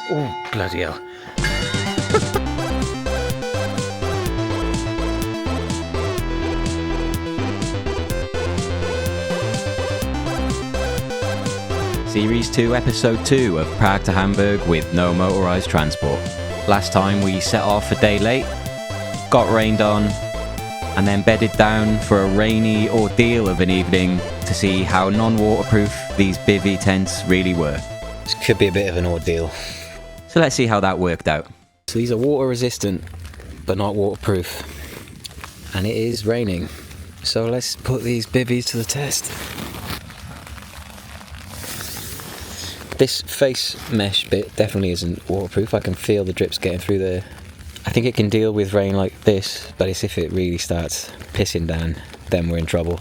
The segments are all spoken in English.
Oh, bloody hell. Series 2, Episode 2 of Prague to Hamburg with no motorised transport. Last time we set off a day late, got rained on, and then bedded down for a rainy ordeal of an evening to see how non-waterproof these bivvy tents really were. This could be a bit of an ordeal. So let's see how that worked out. So these are water resistant, but not waterproof. And it is raining. So let's put these bivvies to the test. This face mesh bit definitely isn't waterproof. I can feel the drips getting through there. I think it can deal with rain like this, but it's if it really starts pissing down, then we're in trouble.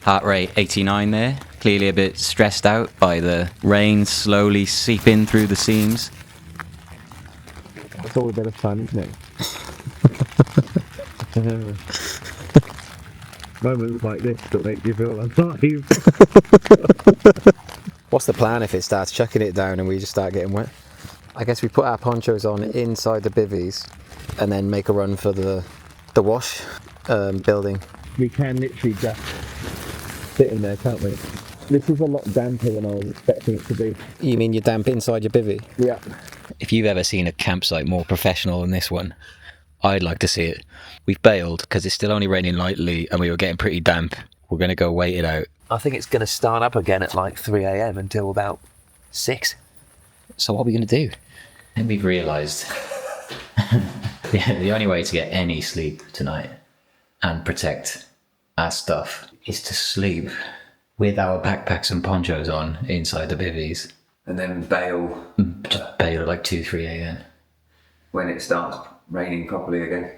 Heart rate 89 there. Clearly a bit stressed out by the rain slowly seeping through the seams. It's all a bit of fun, isn't it? Moments like this that make you feel alive. What's the plan if it starts chucking it down and we just start getting wet? I guess we put our ponchos on inside the bivvies and then make a run for the wash building. We can literally just sit in there, can't we? This is a lot damper than I was expecting it to be. You mean you're damp inside your bivvy? Yeah. If you've ever seen a campsite more professional than this one, I'd like to see it. We've bailed because it's still only raining lightly and we were getting pretty damp. We're going to go wait it out. I think it's going to start up again at like 3 a.m. until about 6. So what are we going to do? And we've realised the only way to get any sleep tonight and protect our stuff is to sleep with our backpacks and ponchos on inside the bivvies. And then bail. Just bail at like 2-3 a.m. when it starts raining properly again.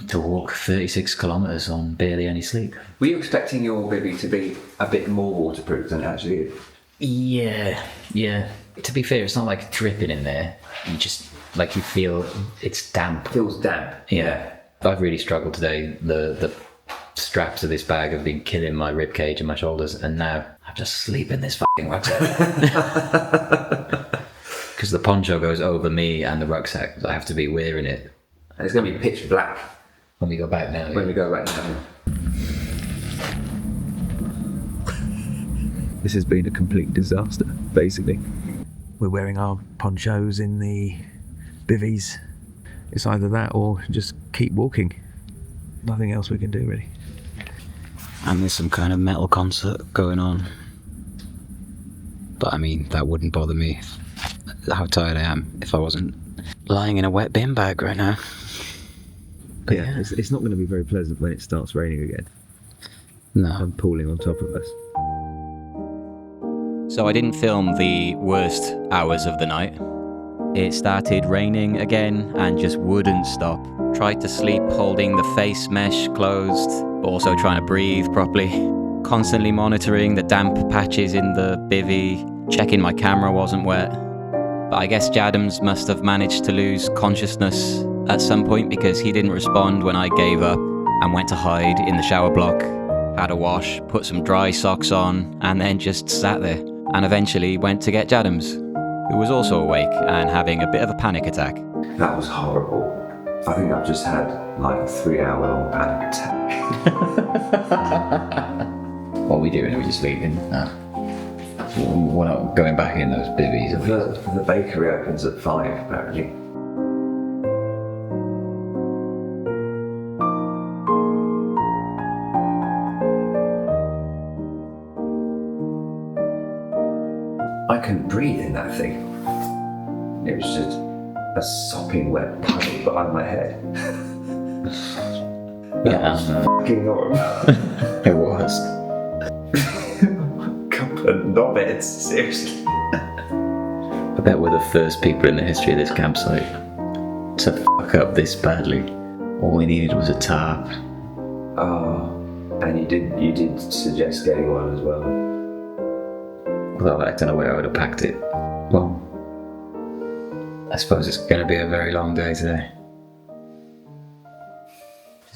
To walk 36 kilometres on barely any sleep. Were you expecting your bivvy to be a bit more waterproof than it actually is? Yeah. To be fair, it's not like dripping in there. You just, like, you feel it's damp. It feels damp. Yeah. I've really struggled today. The straps of this bag have been killing my rib cage and my shoulders, and now I'm just sleeping in this fucking rucksack. Because the poncho goes over me and the rucksack. I have to be wearing it. And it's going to be pitch black when we go back now. when we go back now. This has been a complete disaster, basically. We're wearing our ponchos in the bivvies. It's either that or just keep walking. Nothing else we can do, really. And there's some kind of metal concert going on. But I mean, that wouldn't bother me. How tired I am if I wasn't lying in a wet bin bag right now. But yeah, it's not going to be very pleasant when it starts raining again No. and pooling on top of us. So I didn't film the worst hours of the night. It started raining again and just wouldn't stop. Tried to sleep holding the face mesh closed, but also trying to breathe properly. Constantly monitoring the damp patches in the bivvy, checking my camera wasn't wet. But I guess Jadams must have managed to lose consciousness at some point because he didn't respond when I gave up and went to hide in the shower block, had a wash, put some dry socks on, and then just sat there. And eventually went to get Jadams, who was also awake and having a bit of a panic attack. That was horrible. I think I've just had like a 3-hour-long panic attack. What are we doing? Are we just leaving? No. We're not going back in those bivvies. The bakery opens at 5 apparently. I couldn't breathe in that thing. It was just a sopping wet puddle behind my head. Yeah, Fucking horrible. it was. Couple of knobheads, seriously. I bet we're the first people in the history of this campsite to fuck up this badly. All we needed was a tarp. Oh, and you did suggest getting one as well. Although I don't know where I would have packed it. Well, I suppose it's going to be a very long day today.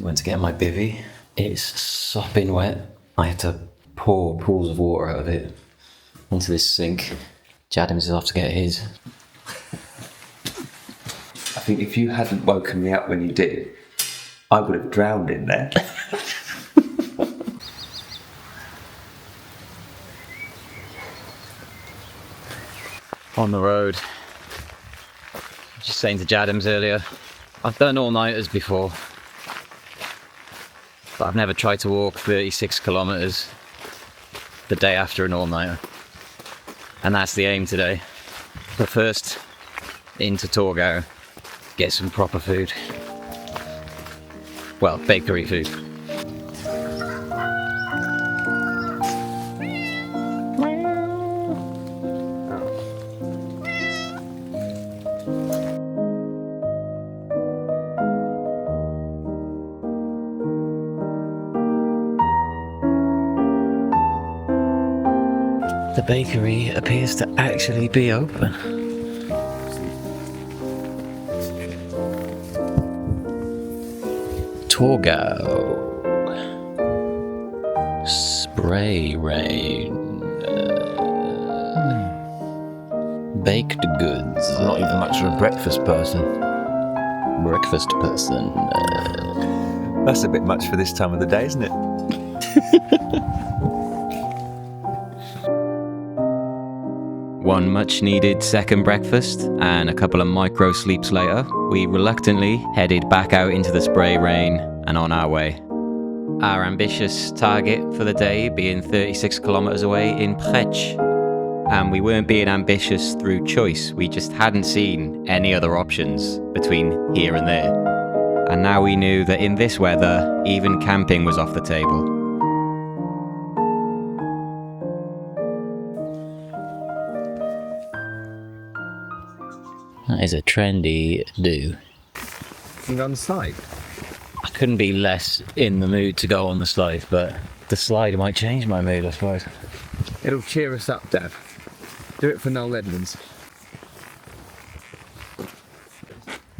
Went to get my bivvy. It's sopping wet. I had to pour pools of water out of it. into this sink. Jadams is off to get his. I think if you hadn't woken me up when you did, I would have drowned in there. On the road. Just saying to Jadams earlier, I've done all-nighters before, but I've never tried to walk 36 kilometres the day after an all-nighter. And that's the aim today. But first, into Torgau, get some proper food. Well, bakery food. The bakery appears to actually be open. Torgau. Spray rain. Baked goods. I'm not even much of a breakfast person. Breakfast person. That's a bit much for this time of the day, isn't it? One much needed second breakfast and a couple of micro sleeps later, we reluctantly headed back out into the spray rain and on our way. Our ambitious target for the day being 36 kilometers away in Prague. And we weren't being ambitious through choice, we just hadn't seen any other options between here and there. And now we knew that in this weather, even camping was off the table. That is a trendy do. And on the slide. I couldn't be less in the mood to go on the slide, but the slide might change my mood, I suppose. It'll cheer us up, Dad. Do it for Noel Edmonds.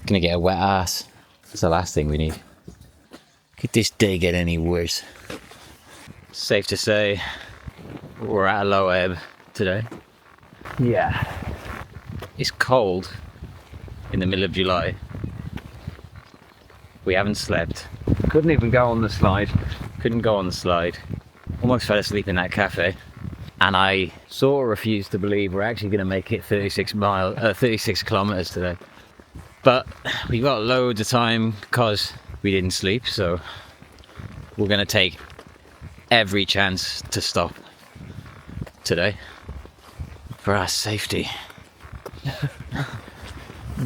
Gonna get a wet ass. That's the last thing we need. Could this day get any worse? Safe to say, we're at a low ebb today. Yeah. It's cold in the middle of July. We haven't slept. Couldn't even go on the slide. Couldn't go on the slide. Almost fell asleep in that cafe. And I sort of refuse to believe we're actually going to make it 36 kilometers today. But we got loads of time because we didn't sleep, so we're going to take every chance to stop today for our safety.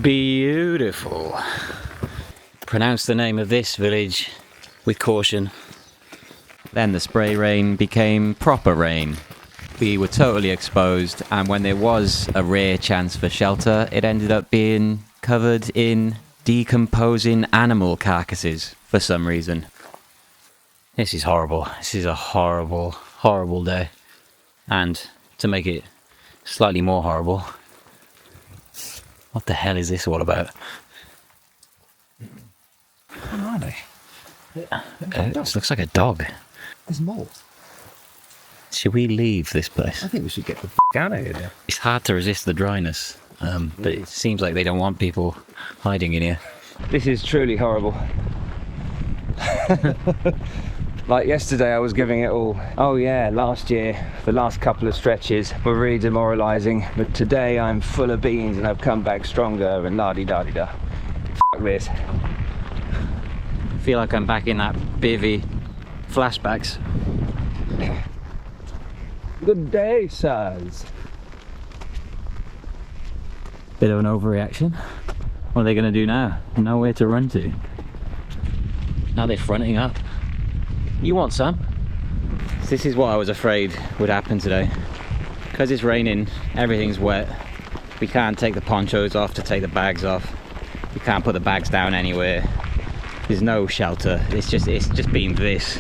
Beautiful. Pronounce the name of this village with caution. Then the spray rain became proper rain. We were totally exposed, and when there was a rare chance for shelter, it ended up being covered in decomposing animal carcasses for some reason. This is horrible. This is a horrible, horrible day. And to make it slightly more horrible, what the hell is this all about? What are they? This looks like a dog. There's mold. Should we leave this place? I think we should get the out of here now. It's hard to resist the dryness, but it seems like they don't want people hiding in here. This is truly horrible. Like yesterday I was giving it all. Oh yeah, last year, the last couple of stretches were really demoralising, but today I'm full of beans and I've come back stronger and la-di-da-di-da. F*** this. I feel like I'm back in that bivvy flashbacks. Good day, sirs. Bit of an overreaction. What are they going to do now? Nowhere to run to. Now they're fronting up. You want some? This is what I was afraid would happen today. Because it's raining, everything's wet. We can't take the ponchos off to take the bags off. We can't put the bags down anywhere. There's no shelter. It's just been this.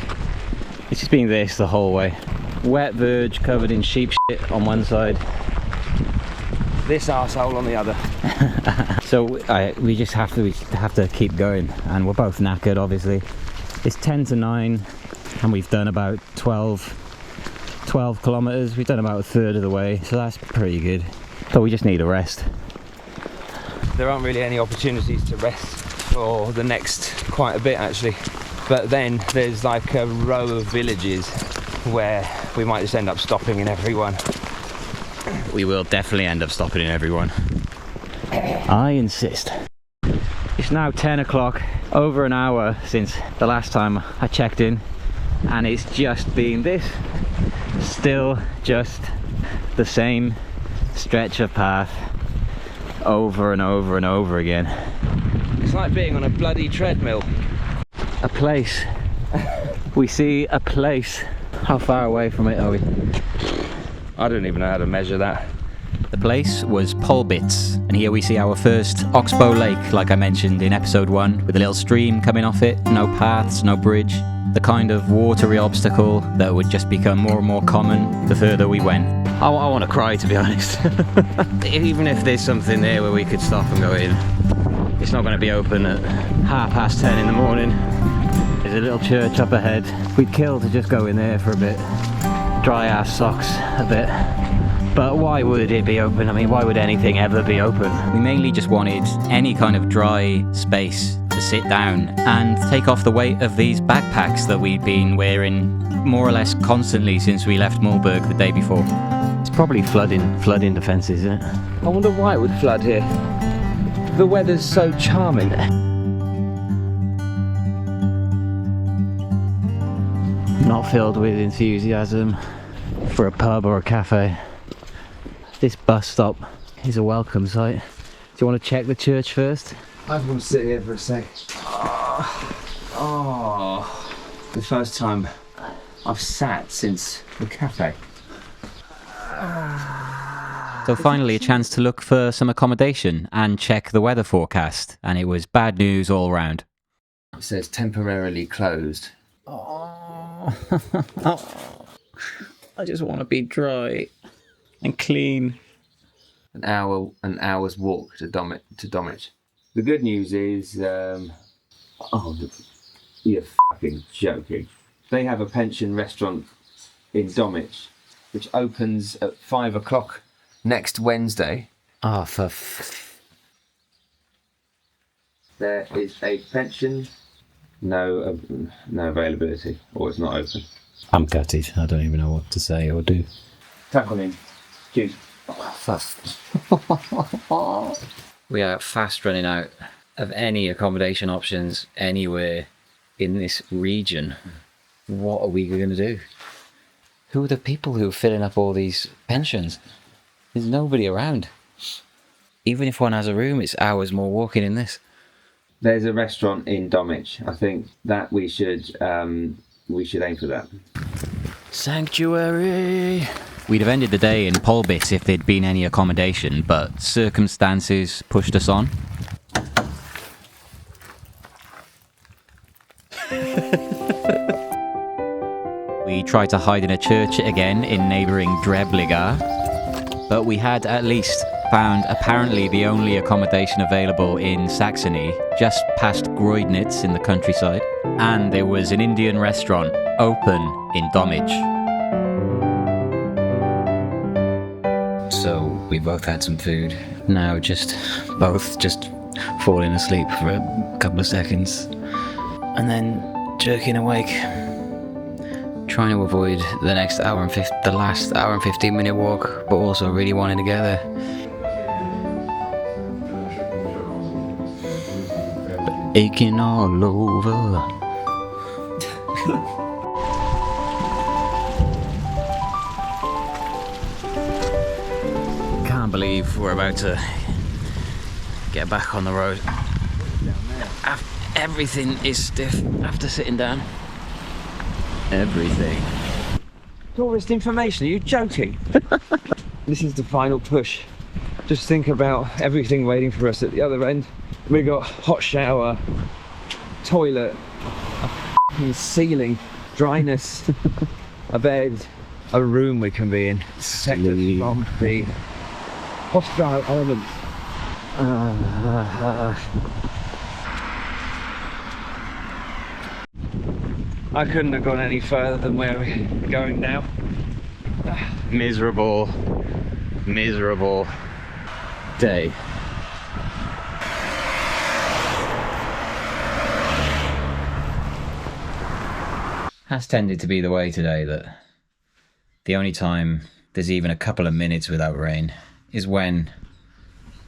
It's just been this the whole way. Wet verge covered in sheep shit on one side. This arsehole on the other. So we just have to keep going, and we're both knackered obviously. It's 10 to 9 and we've done about 12 12 kilometers. We've done about a third of the way, so that's pretty good. So we just need a rest. There aren't really any opportunities to rest for the next quite a bit actually, but then there's like a row of villages where we might just end up stopping in every one. We will definitely end up stopping in every one. I insist. It's now 10 o'clock, over an hour since the last time I checked in, and it's just been this. Still just the same stretch of path over and over and over again. It's like being on a bloody treadmill. A place. We see a place. How far away from it are we? I don't even know how to measure that. The place was Polbitz, and here we see our first Oxbow Lake, like I mentioned in episode 1, with a little stream coming off it, no paths, no bridge. The kind of watery obstacle that would just become more and more common the further we went. I want to cry, to be honest. Even if there's something there where we could stop and go in, it's not going to be open at 10:30 in the morning. There's a little church up ahead. We'd kill to just go in there for a bit, dry our socks a bit. But why would it be open? I mean, why would anything ever be open? We mainly just wanted any kind of dry space to sit down and take off the weight of these backpacks that we'd been wearing more or less constantly since we left Mulberg the day before. It's probably flooding defences, isn't it? I wonder why it would flood here. The weather's so charming. Not filled with enthusiasm for a pub or a cafe. This bus stop is a welcome sight. Do you want to check the church first? I just want to sit here for a sec. The first time I've sat since the cafe. So finally a chance to look for some accommodation and check the weather forecast, and it was bad news all round. It says temporarily closed. Oh, I just want to be dry and clean. An hour's walk to Domich. The good news is, you're fucking joking. They have a pension restaurant in Domich, which opens at 5 o'clock next Wednesday. Oh, There is a pension, no availability, or it's not open. I'm gutted. I don't even know what to say or do. Tap on in. Cheers. We are fast running out of any accommodation options anywhere in this region. What are we going to do? Who are the people who are filling up all these pensions? There's nobody around. Even if one has a room, it's hours more walking in this. There's a restaurant in Domich. I think that we should aim for that. Sanctuary! We'd have ended the day in Polbitz if there'd been any accommodation, but circumstances pushed us on. We tried to hide in a church again in neighbouring Drebliga, but we had at least found apparently the only accommodation available in Saxony, just past Groidnitz in the countryside, and there was an Indian restaurant open in Domich. So we both had some food. Now both just falling asleep for a couple of seconds and then jerking awake, trying to avoid the last hour and 15 minute walk, but also really wanting to get there. But aching all over. Can't believe we're about to get back on the road. Everything is stiff after sitting down. Everything. Tourist information, are you joking? This is the final push. Just think about everything waiting for us at the other end. We got hot shower, toilet, a f***ing ceiling, dryness, a bed, a room we can be in, protect us from the hostile elements. I couldn't have gone any further than where we're going now. Miserable, miserable day. Has tended to be the way today that the only time there's even a couple of minutes without rain is when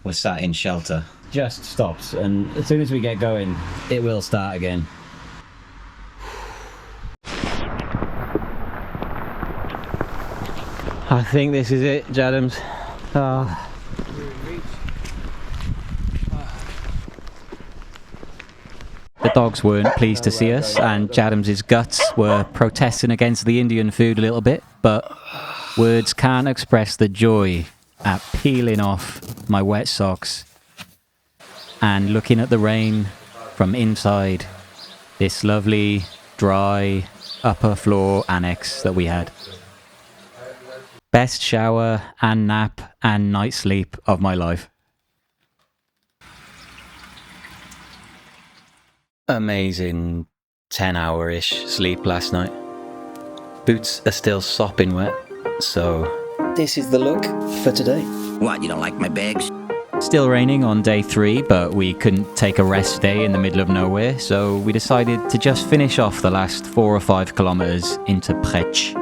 we're sat in shelter. Just stops, and as soon as we get going, it will start again. I think this is it, Jadams. The dogs weren't pleased to see us, and Jadams's guts were protesting against the Indian food a little bit, but words can't express the joy at peeling off my wet socks and looking at the rain from inside this lovely, dry, upper floor annex that we had. Best shower and nap and night sleep of my life. Amazing 10-hour-ish sleep last night. Boots are still sopping wet, so this is the look for today. What, you don't like my bags? Still raining on day 3, but we couldn't take a rest day in the middle of nowhere, so we decided to just finish off the last 4 or 5 kilometers into Prague.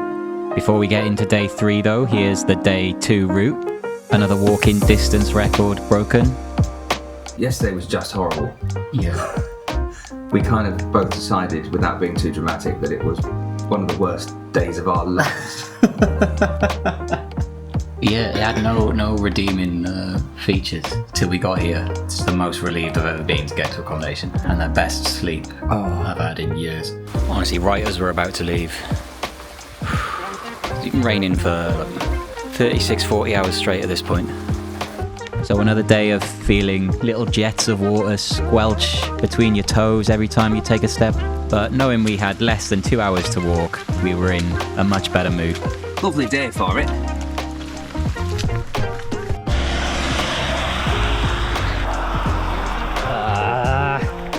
Before we get into day 3 though, here's the day 2 route. Another walking distance record broken. Yesterday was just horrible. Yeah. We kind of both decided, without being too dramatic, that it was one of the worst days of our lives. Yeah, it had no redeeming features till we got here. It's the most relieved I've ever been to get to accommodation, and the best sleep I've had in years. Honestly, right as we're about to leave, it's been raining for 36, 40 hours straight at this point. So another day of feeling little jets of water squelch between your toes every time you take a step. But knowing we had less than 2 hours to walk, we were in a much better mood. Lovely day for it.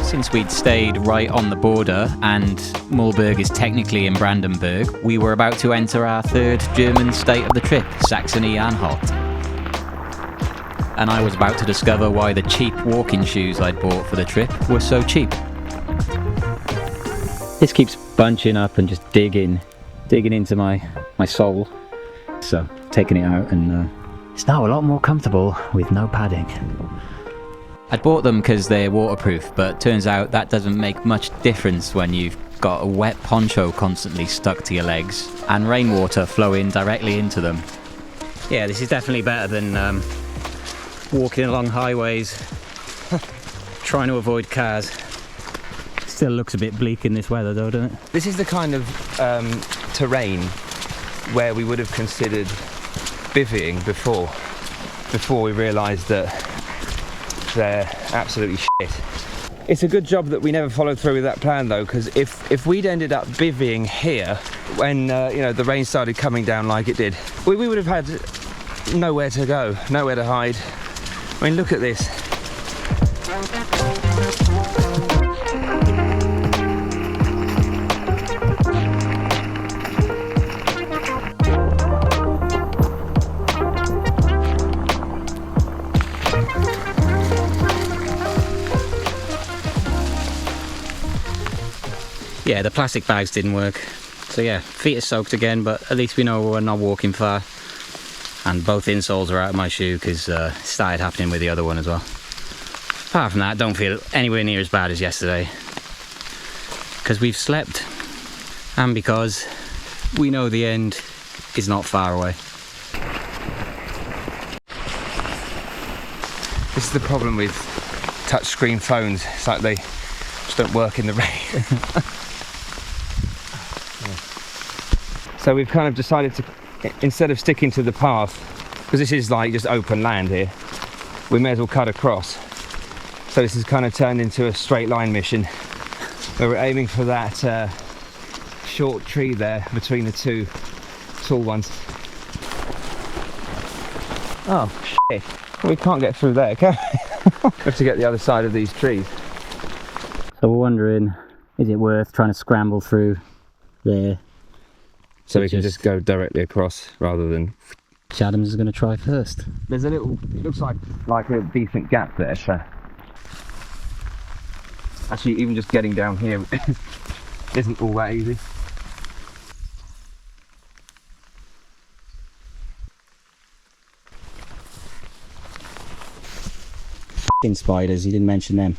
Since we'd stayed right on the border and Mulberg is technically in Brandenburg, we were about to enter our 3rd German state of the trip, Saxony-Anhalt. And I was about to discover why the cheap walking shoes I'd bought for the trip were so cheap. This keeps bunching up and just digging into my sole. So taking it out, and it's now a lot more comfortable with no padding. I'd bought them because they're waterproof, but turns out that doesn't make much difference when you've got a wet poncho constantly stuck to your legs and rainwater flowing directly into them. Yeah, this is definitely better than walking along highways trying to avoid cars. Still looks a bit bleak in this weather though, doesn't it? This is the kind of terrain where we would have considered bivvying before we realised that they're absolutely shit. It's a good job that we never followed through with that plan though, because if we'd ended up bivvying here when the rain started coming down like it did, we would have had nowhere to go, nowhere to hide. I mean, look at this. Yeah, the plastic bags didn't work. So yeah, feet are soaked again, but at least we know we're not walking far. And both insoles are out of my shoe because it started happening with the other one as well. Apart from that, don't feel anywhere near as bad as yesterday. Because we've slept. And because we know the end is not far away. This is the problem with touchscreen phones. It's like they just don't work in the rain. So we've kind of decided to, instead of sticking to the path, because this is like just open land here, we may as well cut across. So this has kind of turned into a straight line mission where we're aiming for that short tree there between the two tall ones. Oh shit, we can't get through there, can we? We have to get the other side of these trees. So we're wondering, is it worth trying to scramble through there So we can just go directly across rather than... Jadams is going to try first. There's a little, it looks like a decent gap there, so... Actually, even just getting down here isn't all that easy. F***ing spiders, you didn't mention them.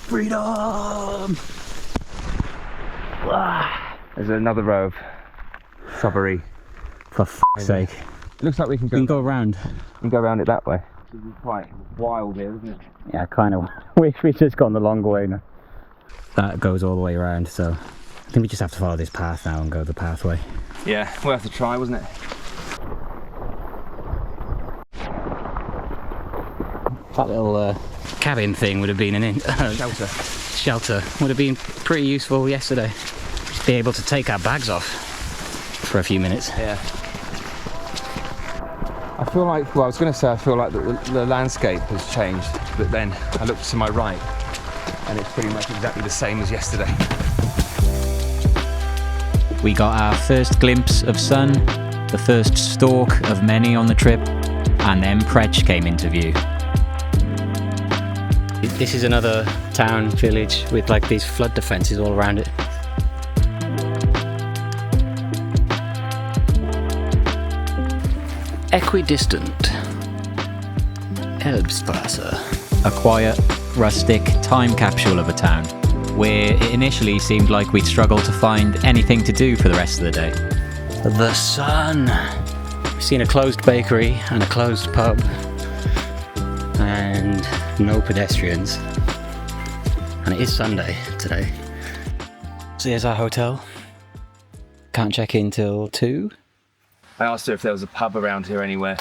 Freedom! There's another row of shrubbery. For f***'s sake. It looks like we can We can go around. it that way. This is quite wild here, isn't it? Yeah, kind of. We've just gone the long way now. That goes all the way around, so I think we just have to follow this path now and go the pathway. Yeah, worth a try, wasn't it? That little cabin thing would have been an shelter would have been pretty useful yesterday. Just be able to take our bags off for a few minutes. Yeah. I feel like, well, I was going to say I feel like the landscape has changed, but then I looked to my right and it's pretty much exactly the same as yesterday. We got our first glimpse of sun, the first stalk of many on the trip, and then Prague came into view. This is another town, village, with like these flood defences all around it. Equidistant Elbstrasse. A quiet, rustic time capsule of a town, where it initially seemed like we'd struggle to find anything to do for the rest of the day. The sun! We've seen a closed bakery and a closed pub, and no pedestrians. And it is Sunday today. So here's our hotel. Can't check in till 2. I asked her if there was a pub around here anywhere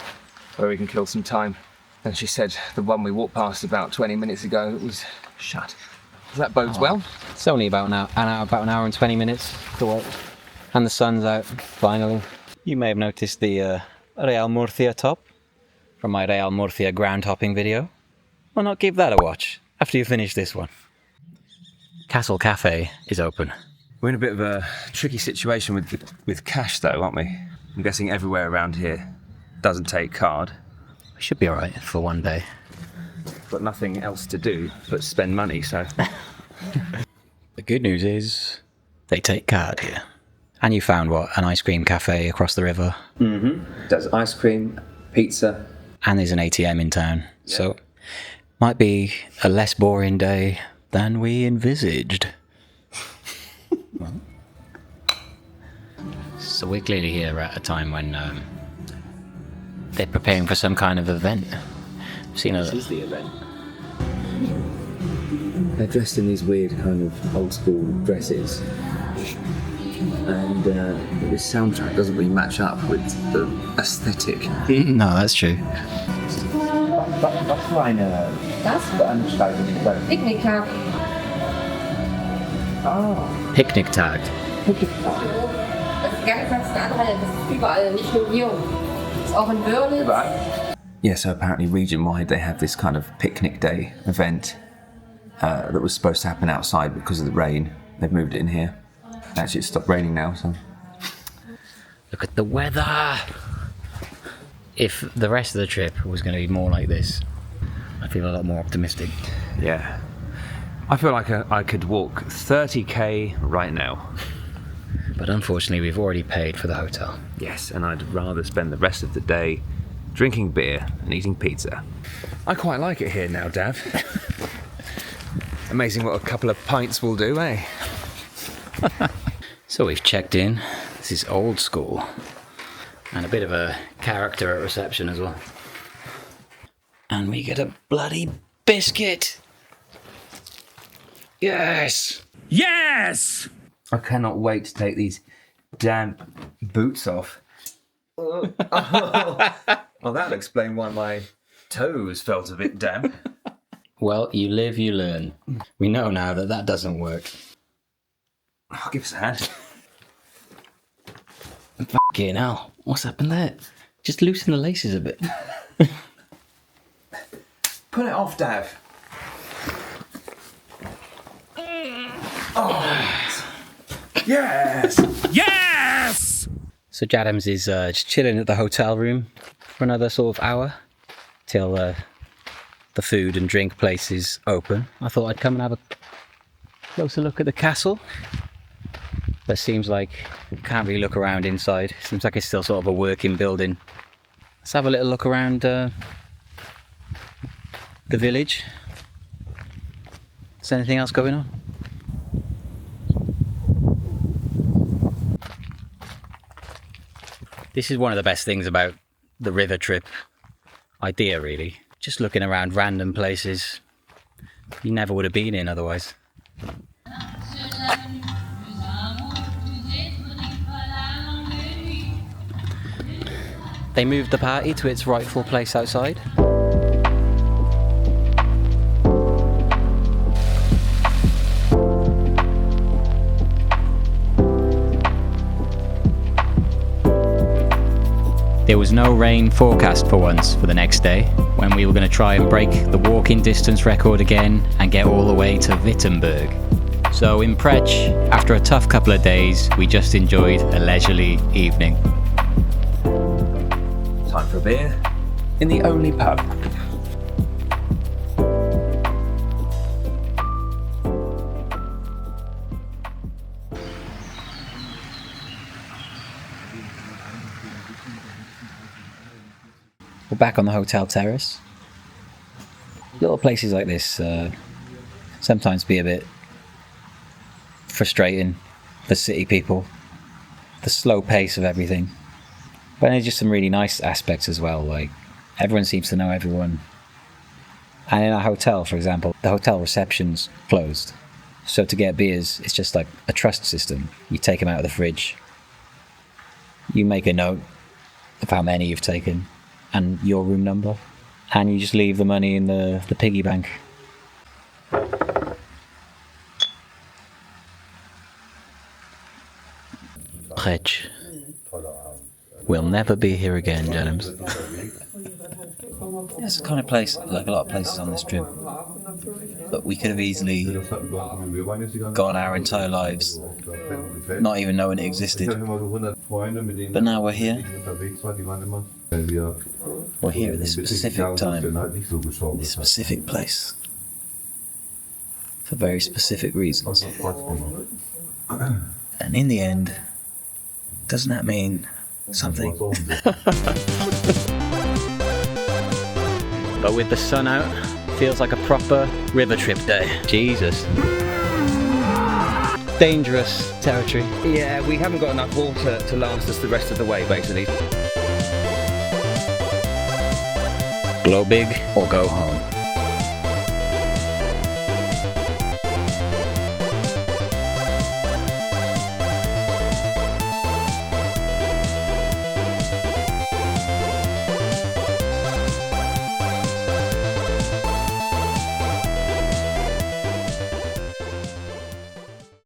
where we can kill some time, and she said the one we walked past about 20 minutes ago was shut. That bodes well. It's only about an hour and 20 minutes to wait. And the sun's out, finally. You may have noticed the Real Murcia top from my Real Murcia ground hopping video. Why not give that a watch after you finish this one? Castle Cafe is open. We're in a bit of a tricky situation with cash though, aren't we? I'm guessing everywhere around here doesn't take card. We should be alright for one day. Got nothing else to do but spend money, so... The good news is they take card here. And you found what? An ice cream cafe across the river. Mm-hmm. Does ice cream, pizza. And there's an ATM in town. Yeah. So might be a less boring day than we envisaged. So we're clearly here at a time when they're preparing for some kind of event. I've seen This is the event. They're dressed in these weird kind of old school dresses. And this soundtrack doesn't really match up with the aesthetic. No, that's true. Was für eine Veranstaltung ist das? Picknicktag. Picnic-Tag. Das ist ganz Sachsen-Anhalt, das ist überall, nicht nur hier. Das ist auch in Wörlitz. Yeah, so apparently region-wide they have this kind of picnic day event that was supposed to happen outside because of the rain. They've moved it in here. Actually, it's stopped raining now, so... Look at the weather! If the rest of the trip was going to be more like this, I feel a lot more optimistic. Yeah. I feel like I could walk 30k right now. But unfortunately, we've already paid for the hotel. Yes, and I'd rather spend the rest of the day drinking beer and eating pizza. I quite like it here now, Dav. Amazing what a couple of pints will do, eh? So we've checked in. This is old school. And a bit of a character at reception as well. And we get a bloody biscuit! Yes! Yes! I cannot wait to take these damp boots off. Well, that'll explain why my toes felt a bit damp. Well, you live, you learn. We know now that that doesn't work. I'll give us a hand. Fucking hell, what's happened there? Just loosen the laces a bit. Put it off, Dav. Yes! Yes! So Jadams is just chilling at the hotel room for another sort of hour till the food and drink place is open. I thought I'd come and have a closer look at the castle. But seems like you can't really look around inside. Seems like it's still sort of a working building. Let's have a little look around the village. Is anything else going on? This is one of the best things about the river trip idea, really. Just looking around random places you never would have been in otherwise. They moved the party to its rightful place outside. There was no rain forecast for once for the next day, when we were going to try and break the walking distance record again and get all the way to Wittenberg. So in Prague, after a tough couple of days, we just enjoyed a leisurely evening. Time for a beer in the only pub. We're back on the hotel terrace. Little places like this sometimes be a bit frustrating for city people. The slow pace of everything. But there's just some really nice aspects as well, like everyone seems to know everyone. And in a hotel, for example, the hotel reception's closed. So to get beers, it's just like a trust system. You take them out of the fridge. You make a note of how many you've taken and your room number. And you just leave the money in the piggy bank. Prague. We'll never be here again, Jadams. It's the kind of place, like a lot of places on this trip, that we could have easily gone our entire lives not even knowing it existed. But now we're here. We're here at this specific time, this specific place, for very specific reasons. And in the end, doesn't that mean something? But with the sun out, feels like a proper river trip day. Jesus. Dangerous territory. Yeah, we haven't got enough water to last us the rest of the way, basically. Blow big or go home.